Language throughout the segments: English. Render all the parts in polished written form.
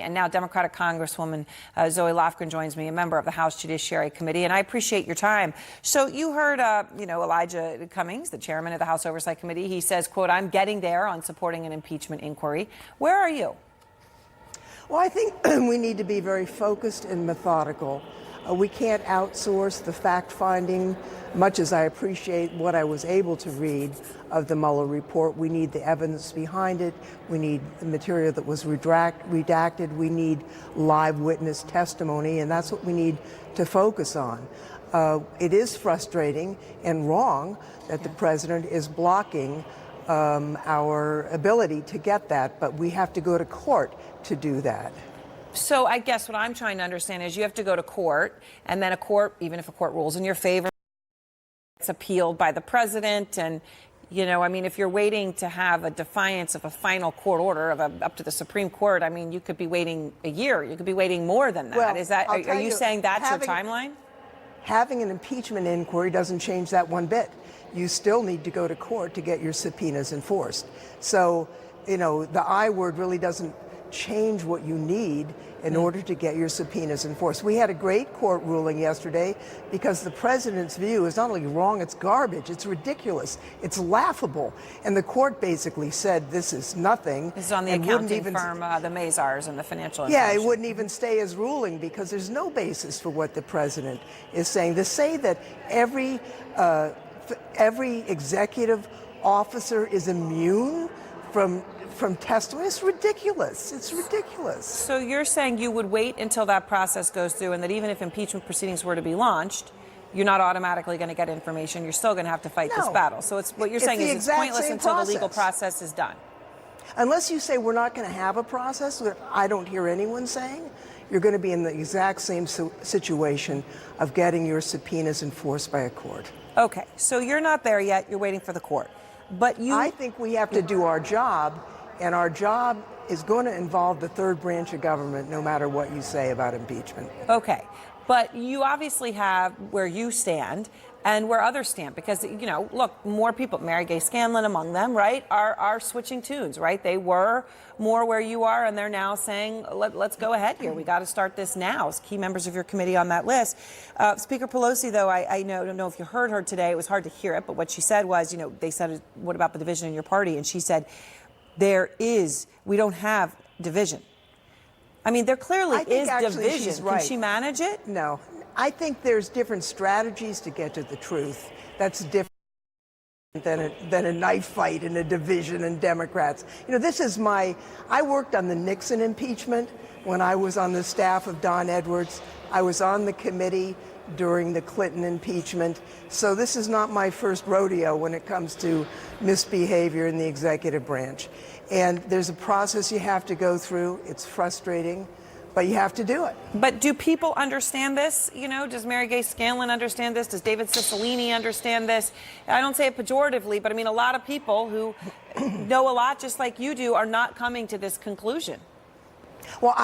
And now Democratic Congresswoman Zoe Lofgren joins me, a member of the House Judiciary Committee, and I appreciate your time. So you heard, Elijah Cummings, the chairman of the House Oversight Committee. He says, quote, "I'm getting there on supporting an impeachment inquiry." Where are you? Well, I think we need to be very focused and methodical. We can't outsource the fact-finding. Much as I appreciate what I was able to read of the Mueller report, we need the evidence behind it. We need the material that was redacted. We need live witness testimony, and that's what we need to focus on. It is frustrating and wrong that the president is blocking our ability to get that, but we have to go to court to do that. So I guess what I'm trying to understand is you have to go to court, and then a court, even if a court rules in your favor, it's appealed by the president. And, if you're waiting to have a defiance of a final court order up to the Supreme Court, you could be waiting a year. You could be waiting more than that. Well, are you saying that's your timeline? Having an impeachment inquiry doesn't change that one bit. You still need to go to court to get your subpoenas enforced. So, the I word really doesn't change what you need in order to get your subpoenas enforced. We had a great court ruling yesterday because the president's view is not only wrong, it's garbage, it's ridiculous, it's laughable. And the court basically said this is nothing. This is on the accounting firm, the Mazars and the financial Yeah, it wouldn't even stay as ruling because there's no basis for what the president is saying. To say that every executive officer is immune from testimony, it's ridiculous. It's ridiculous. So you're saying you would wait until that process goes through, and that even if impeachment proceedings were to be launched, you're not automatically going to get information. You're still going to have to fight this battle. So what you're saying is it's pointless until the legal process is done. Unless you say we're not going to have a process, which I don't hear anyone saying, you're going to be in the exact same situation of getting your subpoenas enforced by a court. Okay, so you're not there yet. You're waiting for the court. But I think we have to do our job. And our job is going to involve the third branch of government, no matter what you say about impeachment. Okay. But you obviously have where you stand and where others stand, because, look, more people, Mary Gay Scanlon among them, right, are switching tunes, right? They were more where you are, and they're now saying, let's go ahead here. We got to start this now. As key members of your committee on that list. Speaker Pelosi, though, I don't know if you heard her today. It was hard to hear it. But what she said was, they said, what about the division in your party? And she said, we don't have division. There clearly is division. Right. Can she manage it? No. I think there's different strategies to get to the truth. That's different than a knife fight and a division in Democrats. I worked on the Nixon impeachment when I was on the staff of Don Edwards. I was on the committee during the Clinton impeachment. So this is not my first rodeo when it comes to misbehavior in the executive branch. And there's a process you have to go through. It's frustrating, but you have to do it. But do people understand this? Does Mary Gay Scanlon understand this? Does David Cicilline understand this? I don't say it pejoratively, but a lot of people who know a lot just like you do are not coming to this conclusion. Well,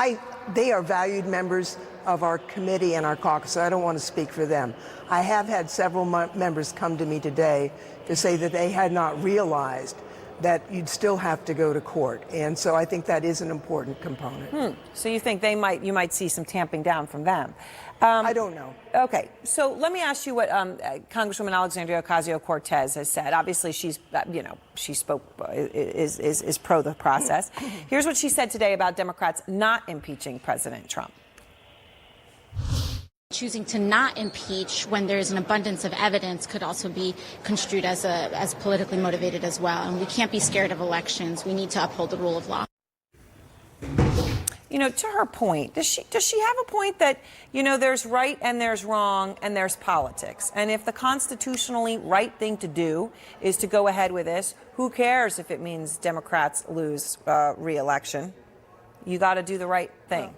they are valued members of our committee and our caucus, so I don't want to speak for them. I have had several members come to me today to say that they had not realized that you'd still have to go to court. And so I think that is an important component. So you think you might see some tamping down from them? I don't know. Okay, so let me ask you what Congresswoman Alexandria Ocasio-Cortez has said. Obviously, she spoke is pro the process. Here's what she said today about Democrats not impeaching President Trump. Choosing to not impeach when there's an abundance of evidence could also be construed as politically motivated as well. And we can't be scared of elections. We need to uphold the rule of law. To her point, does she have a point that, there's right and there's wrong and there's politics? And if the constitutionally right thing to do is to go ahead with this, who cares if it means Democrats lose re-election? You got to do the right thing.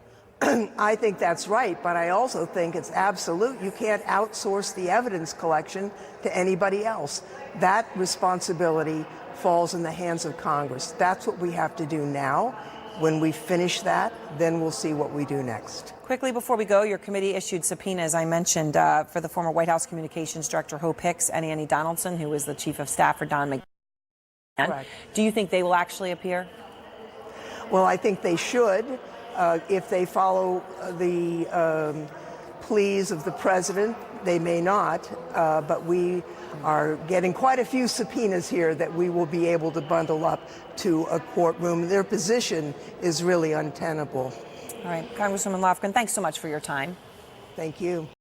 I think that's right, but I also think it's absolute. You can't outsource the evidence collection to anybody else. That responsibility falls in the hands of Congress. That's what we have to do now. When we finish that, then we'll see what we do next. Quickly before we go, your committee issued subpoenas, I mentioned, for the former White House Communications Director Hope Hicks and Annie Donaldson, who was the chief of staff for Don McGahn. Correct. Do you think they will actually appear? Well, I think they should. If they follow the pleas of the president, they may not, but we are getting quite a few subpoenas here that we will be able to bundle up to a courtroom. Their position is really untenable. All right, Congresswoman Lofgren, thanks so much for your time. Thank you.